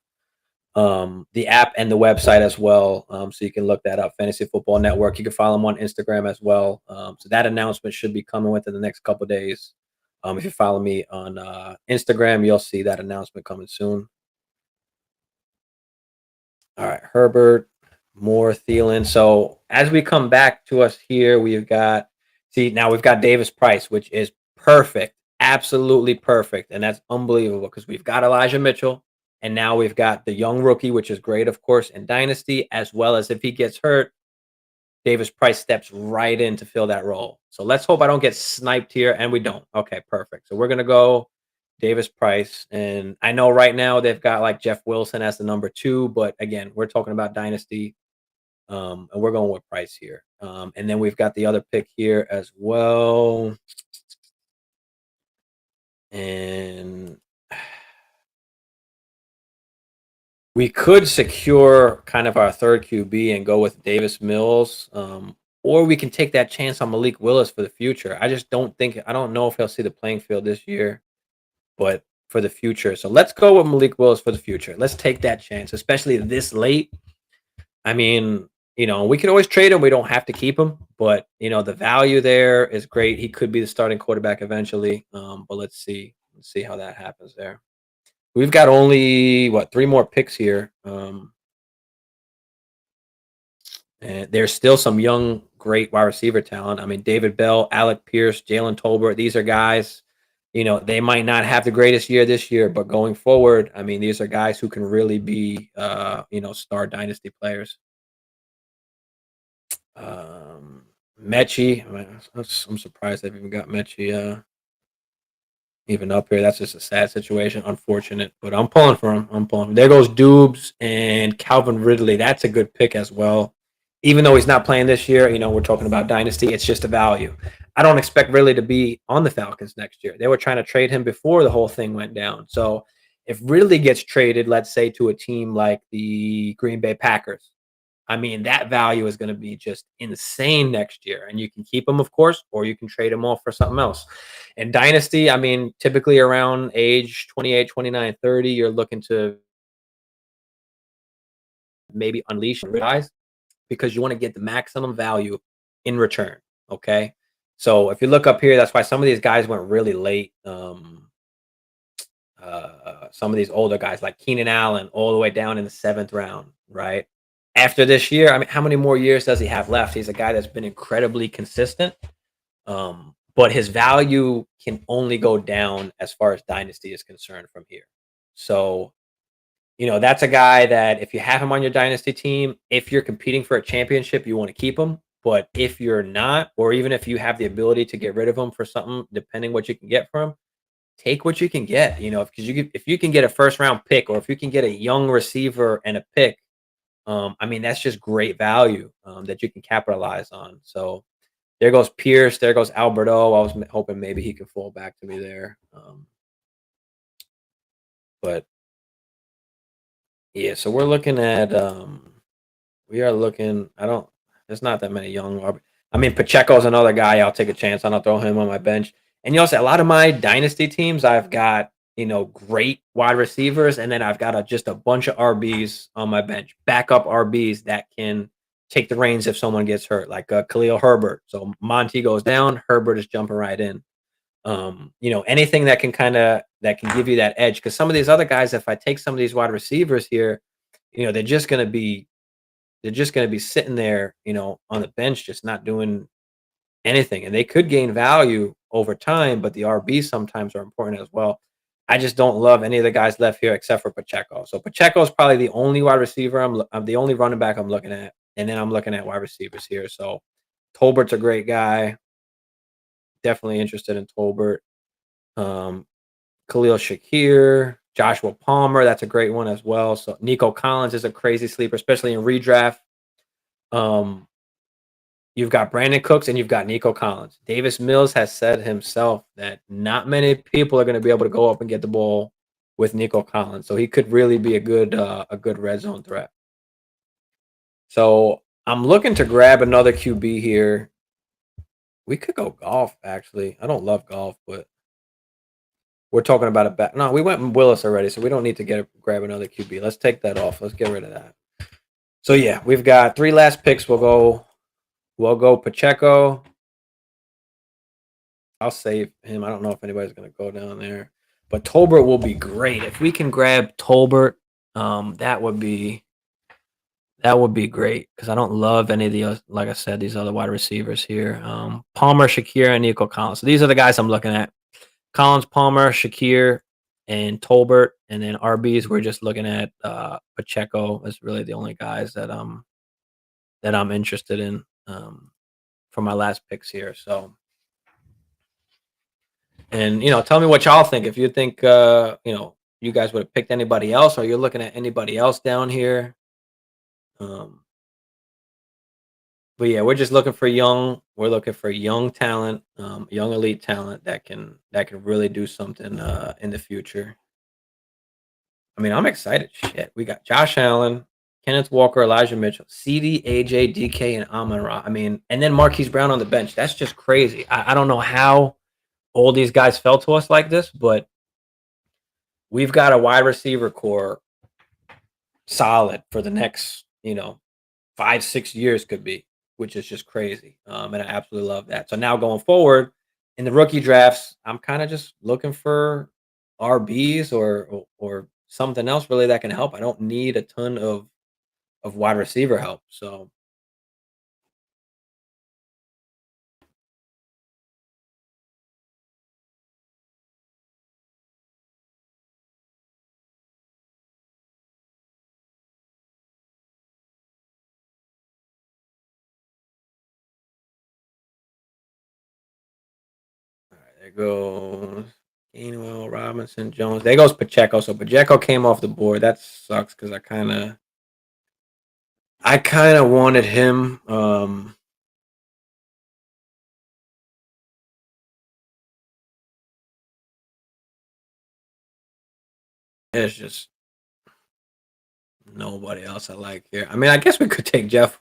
and the website as well. So you can look that up, Fantasy Football Network. You can follow them on Instagram as well. So that announcement should be coming within the next couple days. If you follow me on Instagram, you'll see that announcement coming soon. All right, Herbert, Moore, Thielen. So as we come back to us here, now we've got Davis Price, which is perfect, absolutely perfect, and that's unbelievable because we've got Elijah Mitchell, and now we've got the young rookie, which is great, of course, in Dynasty, as well as if he gets hurt, Davis Price steps right in to fill that role. So let's hope I don't get sniped here, and we don't. Okay, perfect. So we're gonna go Davis Price, and I know right now they've got like Jeff Wilson as the number two, but again, we're talking about dynasty, and we're going with Price here. And then we've got the other pick here as well, and we could secure kind of our third QB and go with Davis Mills, or we can take that chance on Malik Willis for the future. I don't know if he'll see the playing field this year, but for the future. So let's go with Malik Willis for the future. Let's take that chance, especially this late. I mean, we can always trade him. We don't have to keep him, but the value there is great. He could be the starting quarterback eventually. But let's see. Let's see how that happens there. We've got only three more picks here. And there's still some young, great wide receiver talent. I mean, David Bell, Alec Pierce, Jalen Tolbert. These are guys, they might not have the greatest year this year, but going forward, I mean, these are guys who can really be, star dynasty players. Mechie, I'm surprised they've even got Mechie even up here. That's just a sad situation, unfortunate. But I'm pulling for him. I'm pulling. There goes Dubes and Calvin Ridley. That's a good pick as well. Even though he's not playing this year, we're talking about dynasty. It's just a value. I don't expect Ridley to be on the Falcons next year. They were trying to trade him before the whole thing went down. So if Ridley gets traded, let's say to a team like the Green Bay Packers, I mean, that value is going to be just insane next year. And you can keep him, of course, or you can trade him off for something else. And Dynasty, I mean, typically around age 28, 29, 30, you're looking to maybe unleash guys because you want to get the maximum value in return. Okay. So if you look up here, that's why some of these guys went really late. Some of these older guys like Keenan Allen all the way down in the seventh round, right? After this year, I mean, how many more years does he have left? He's a guy that's been incredibly consistent, but his value can only go down as far as dynasty is concerned from here. So, that's a guy that if you have him on your dynasty team, if you're competing for a championship, you want to keep him. But if you're not, or even if you have the ability to get rid of him for something, depending what you can get from him, take what you can get. Because if you can get a first round pick, or if you can get a young receiver and a pick, I mean, that's just great value that you can capitalize on. So there goes Pierce. There goes Alberto. I was hoping maybe he could fall back to me there. But yeah, so we're looking at we are looking. There's not that many young. I mean, Pacheco's another guy. I'll take a chance on. I'll throw him on my bench. And you also a lot of my dynasty teams, I've got great wide receivers, and then I've got just a bunch of RBs on my bench, backup RBs that can take the reins if someone gets hurt, like Khalil Herbert. So Monty goes down, Herbert is jumping right in. Anything that can give you that edge. Because some of these other guys, if I take some of these wide receivers here, they're just gonna be sitting there, on the bench, just not doing anything. And they could gain value over time, but the RBs sometimes are important as well. I just don't love any of the guys left here except for Pacheco. So Pacheco is probably the only wide receiver I'm the only running back I'm looking at, and then I'm looking at wide receivers here. So Tolbert's a great guy. Definitely interested in Tolbert. Khalil Shakir, Joshua Palmer, that's a great one as well. So Nico Collins is a crazy sleeper, especially in redraft. Um, You've got Brandon Cooks and you've got Nico Collins. Davis Mills has said himself that not many people are going to be able to go up and get the ball with Nico Collins, so he could really be a good red zone threat. So I'm looking to grab another QB here. We could go golf, actually. I don't love golf, but we're talking about it back. No, we went in Willis already, so we don't need to grab another QB. Let's take that off. Let's get rid of that. So yeah, we've got 3 last picks. We'll go Pacheco. I'll save him. I don't know if anybody's gonna go down there. But Tolbert will be great. If we can grab Tolbert, that would be great because I don't love any of the like I said, these other wide receivers here. Palmer, Shakir, and Nico Collins. So these are the guys I'm looking at. Collins, Palmer, Shakir, and Tolbert, and then RBs. We're just looking at Pacheco. Is really the only guys that I'm interested in for my last picks here. So, and tell me what y'all think. If you think you guys would have picked anybody else, or you're looking at anybody else down here. But yeah, we're just looking for young. We're looking for young talent, young elite talent that can really do something in the future. I mean, I'm excited. Shit, we got Josh Allen, Kenneth Walker, Elijah Mitchell, CD, AJ, DK, and Amon-Ra. I mean, and then Marquise Brown on the bench. That's just crazy. I don't know how all these guys fell to us like this, but we've got a wide receiver core solid for the next 5-6 years could be, which is just crazy. And I absolutely love that. So now going forward in the rookie drafts, I'm kind of just looking for RBs or something else really that can help. I don't need a ton of wide receiver help. So all right, there goes Gainwell, Robinson, Jones. There goes Pacheco. So Pacheco came off the board. That sucks because I kind of wanted him. It's just nobody else I like here. I mean, I guess we could take Jeff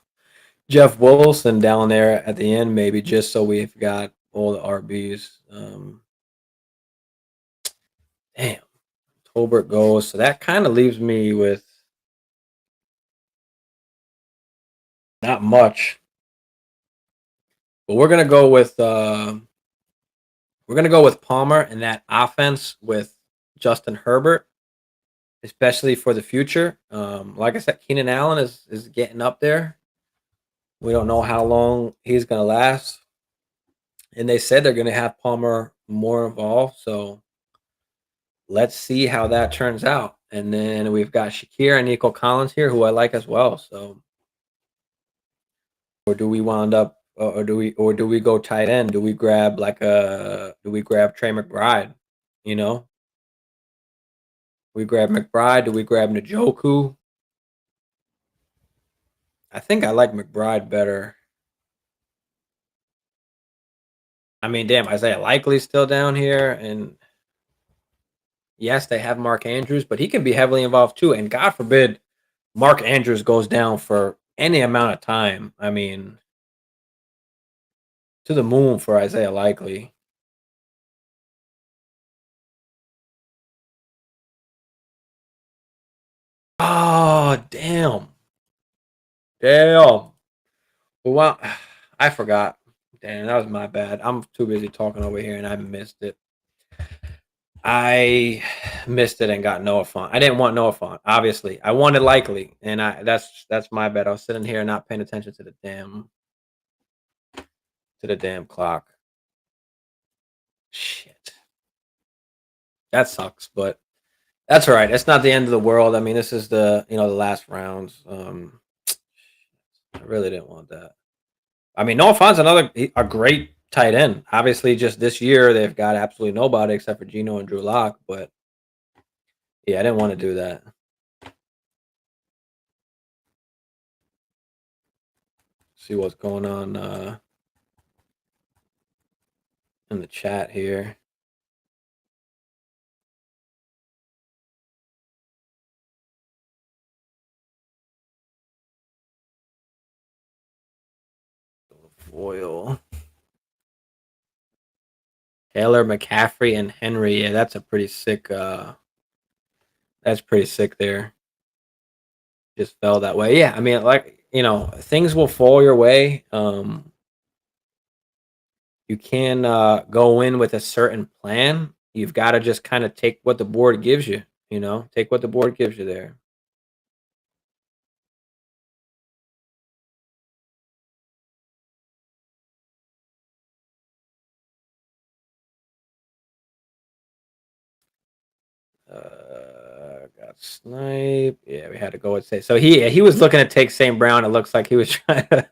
Wilson down there at the end, maybe just so we've got all the RBs. Damn, Tolbert goes, so that kind of leaves me with not much. But we're gonna go with Palmer and that offense with Justin Herbert, especially for the future. Like I said, Keenan Allen is getting up there. We don't know how long he's gonna last, and they said they're gonna have Palmer more involved. So let's see how that turns out. And then we've got Shakir and Nico Collins here, who I like as well. So, or do we wind up, or do we go tight end? Do we grab Trey McBride? You know, we grab McBride. Do we grab Njoku? I think I like McBride better. I mean, damn, Isaiah Likely's still down here, and yes, they have Mark Andrews, but he can be heavily involved too. And God forbid Mark Andrews goes down for any amount of time. I mean, to the moon for Isaiah Likely. Oh, damn. Damn. Well, I forgot. Damn, that was my bad. I'm too busy talking over here and I missed it. I missed it and got Noah Font. I didn't want Noah Font, obviously. I wanted Likely, and that's my bad. I was sitting here not paying attention to the damn clock. Shit. That sucks, but that's all right. It's not the end of the world. I mean, this is the last rounds. I really didn't want that. I mean, Noah Font's a great tight end. Obviously, just this year they've got absolutely nobody except for Geno and Drew Lock. But yeah, I didn't want to do that. See what's going on in the chat here. Foil. Taylor, McCaffrey, and Henry. Yeah, that's a pretty sick. That's pretty sick there. Just fell that way. Yeah, I mean, like, things will fall your way. You can go in with a certain plan. You've got to just kind of take what the board gives you. Take what the board gives you there. Got snipe. Yeah, we had to go and say. So he was looking to take St. Brown. It looks like he was trying to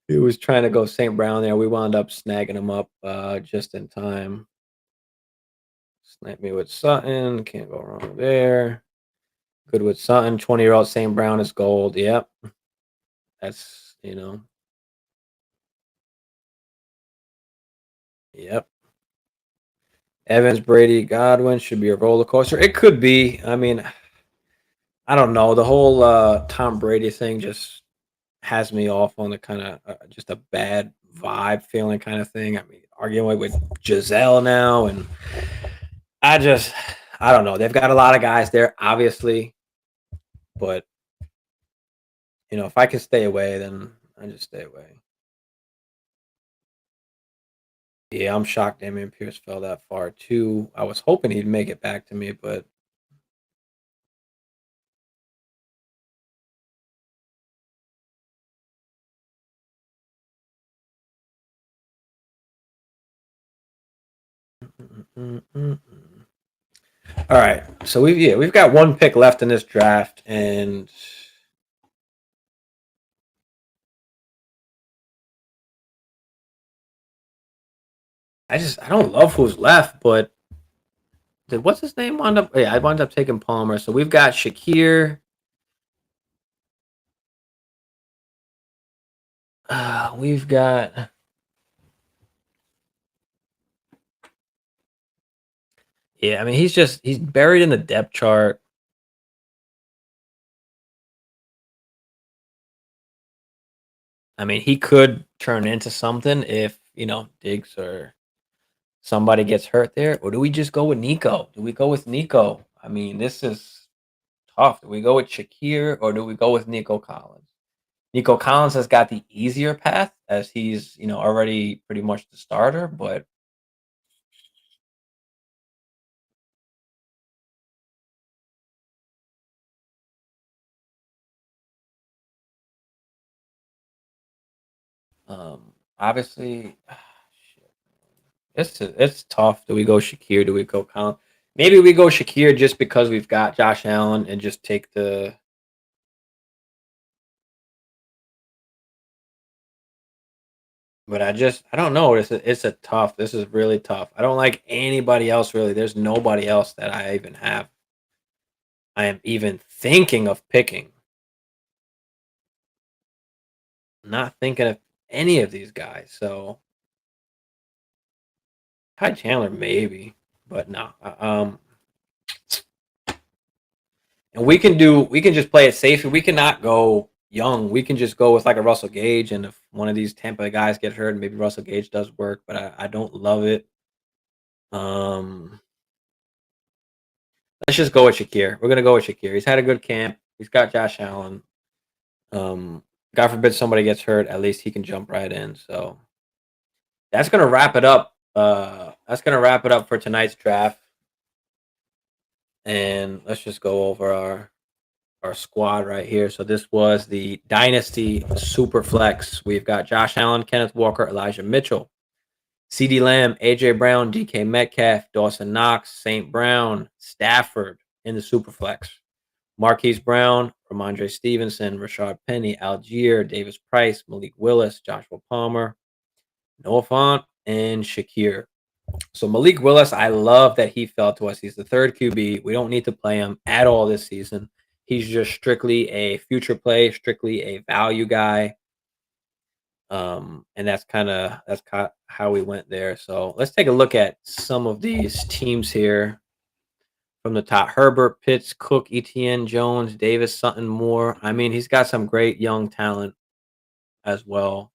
he was trying to go St. Brown there. We wound up snagging him up just in time. Snipe me with Sutton. Can't go wrong there. Good with Sutton. 20-year-old St. Brown is gold. Yep. That's Yep. Evans, Brady, Godwin should be a roller coaster. It could be. I mean, I don't know. The whole Tom Brady thing just has me off on the kind of just a bad vibe feeling kind of thing. I mean, arguing with Giselle now, and I don't know. They've got a lot of guys there, obviously, but if I can stay away, then I just stay away. Yeah, I'm shocked Damian Pierce fell that far too. I was hoping he'd make it back to me, but all right. So we've got one pick left in this draft, and I don't love who's left, but what's his name wind up? Yeah, I wound up taking Palmer. So we've got Shakir. We've got. Yeah, I mean he's buried in the depth chart. I mean he could turn into something if Diggs or somebody gets hurt there, or do we just go with Nico? Do we go with Nico? I mean this is tough. Do we go with Shakir or do we go with Nico Collins? Nico Collins has got the easier path as he's already pretty much the starter, but obviously, shit. It's tough. Do we go Shakir? Do we go Collins? Maybe we go Shakir just because we've got Josh Allen and just take the. But I don't know. It's a tough. This is really tough. I don't like anybody else really. There's nobody else that I even have. I am even thinking of picking. Not thinking of any of these guys. So Ty Chandler maybe, but no. And we can just play it safe. We cannot go young. We can just go with like a Russell Gage, and if one of these Tampa guys get hurt, maybe Russell Gage does work, but I don't love it. Let's just go with Shakir. We're gonna go with Shakir. He's had a good camp. He's got Josh Allen. God forbid somebody gets hurt, at least he can jump right in. So that's gonna wrap it up. That's gonna wrap it up for tonight's draft. And let's just go over our squad right here. So this was the Dynasty Superflex. We've got Josh Allen, Kenneth Walker, Elijah Mitchell, CeeDee Lamb, AJ Brown, DK Metcalf, Dawson Knox, St. Brown, Stafford in the Superflex. Marquise Brown, Ramondre Stevenson, Rashard Penny, Algier, Davis Price, Malik Willis, Joshua Palmer, Noah Fant, and Shakir. So Malik Willis, I love that he fell to us. He's the third QB. We don't need to play him at all this season. He's just strictly a future play, strictly a value guy. And that's how we went there. So let's take a look at some of these teams here from the top: Herbert, Pitts, Cook, Etn, Jones, Davis, Sutton, Moore. I mean, he's got some great young talent as well.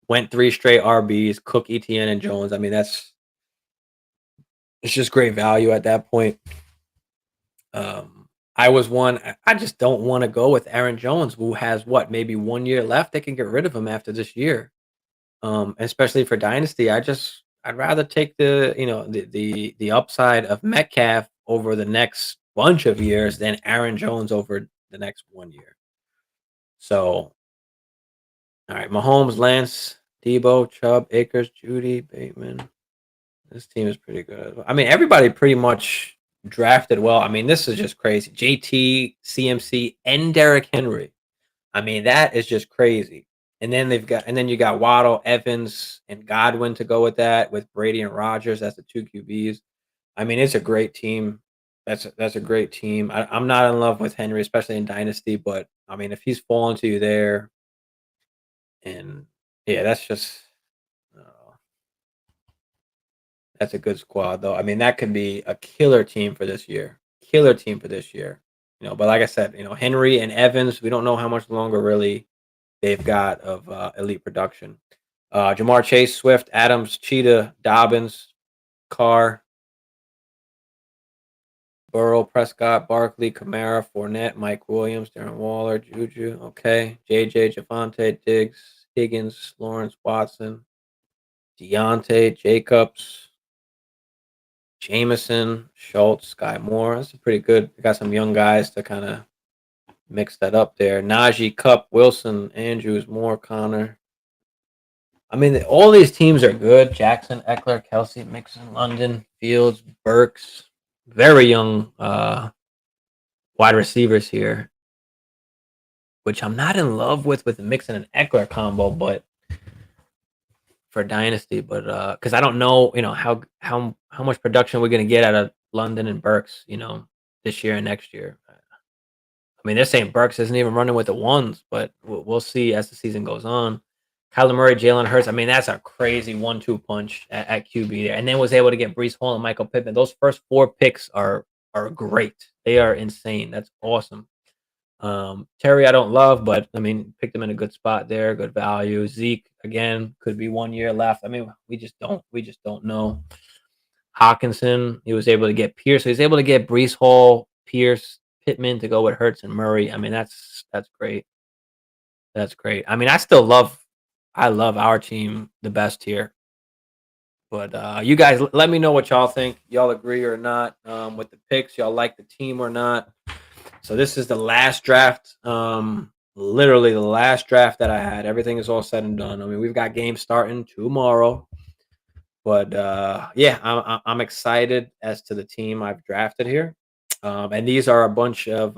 Went three straight RBs: Cook, Etn, and Jones. I mean, it's just great value at that point. I was one. I just don't want to go with Aaron Jones, who has what, maybe 1 year left. They can get rid of him after this year. Especially for Dynasty, I'd rather take the upside of Metcalf over the next bunch of years than Aaron Jones over the next 1 year. So, all right, Mahomes, Lance, Debo, Chubb, Akers, Judy, Bateman. This team is pretty good. I mean, everybody pretty much drafted well. I mean, this is just crazy. JT, CMC, and Derrick Henry. I mean, that is just crazy. And then you got Waddle, Evans, and Godwin to go with that, with Brady and Rogers. That's the two QBs. I mean, it's a great team. That's a great team. I'm not in love with Henry, especially in Dynasty, but I mean, if he's falling to you there, and yeah, uh, that's a good squad, though. I mean, that could be a killer team for this year. Killer team for this year. But like I said, Henry and Evans, we don't know how much longer really they've got of elite production. Jamar Chase, Swift, Adams, Cheetah, Dobbins, Carr, Burrow, Prescott, Barkley, Kamara, Fournette, Mike Williams, Darren Waller, Juju, okay, JJ, Javante, Diggs, Higgins, Lawrence, Watson, Deontay, Jacobs, Jameson, Schultz, Sky Moore. That's a pretty good. We got some young guys to kind of mix that up there. Najee, Cup, Wilson, Andrews, Moore, Connor. I mean, all these teams are good. Jackson, Eckler, Kelsey, Mixon, London, Fields, Burks. Very young wide receivers here, which I'm not in love with the Mixon and Eckler combo, but for Dynasty, but because I don't know, how much production we're gonna get out of London and Burks, this year and next year. I mean, they're saying Burks isn't even running with the ones, but we'll see as the season goes on. Kyler Murray, Jalen Hurts. I mean, that's a crazy 1-2 punch at QB there, and then was able to get Brees Hall and Michael Pittman. Those first four picks are great. They are insane. That's awesome. Terry, I don't love, but I mean, picked him in a good spot there, good value. Zeke again could be 1 year left. I mean, we just don't know. Hawkinson, he was able to get Pierce. So he's able to get Brees Hall, Pierce, Pittman to go with Hurts and Murray. I mean, that's great. That's great. I mean, I love our team the best here. But you guys, let me know what y'all think. Y'all agree or not with the picks? Y'all like the team or not? So this is the last draft. Literally the last draft that I had. Everything is all said and done. I mean, we've got games starting tomorrow. But yeah, I'm excited as to the team I've drafted here. And these are a bunch of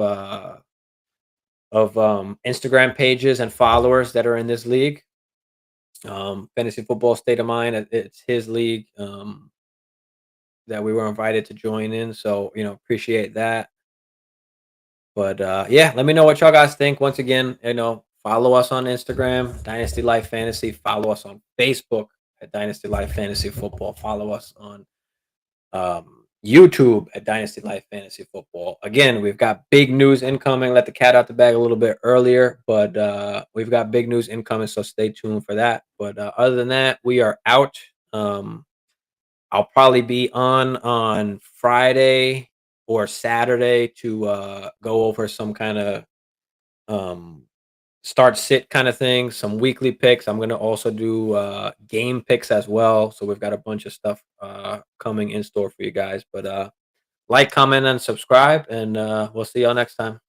Instagram pages and followers that are in this league. Fantasy Football State of Mind. It's his league that we were invited to join in. So, appreciate that. But yeah, let me know what y'all guys think. Once again, follow us on Instagram, Dynasty Life Fantasy. Follow us on Facebook at Dynasty Life Fantasy Football. Follow us on YouTube at Dynasty Life Fantasy Football. Again, we've got big news incoming. Let the cat out the bag a little bit earlier, but we've got big news incoming, so stay tuned for that. But other than that, we are out. I'll probably be on Friday or Saturday to go over some kind of start sit kind of thing, some weekly picks. I'm going to also do game picks as well. So we've got a bunch of stuff coming in store for you guys. But like, comment, and subscribe, and we'll see y'all next time.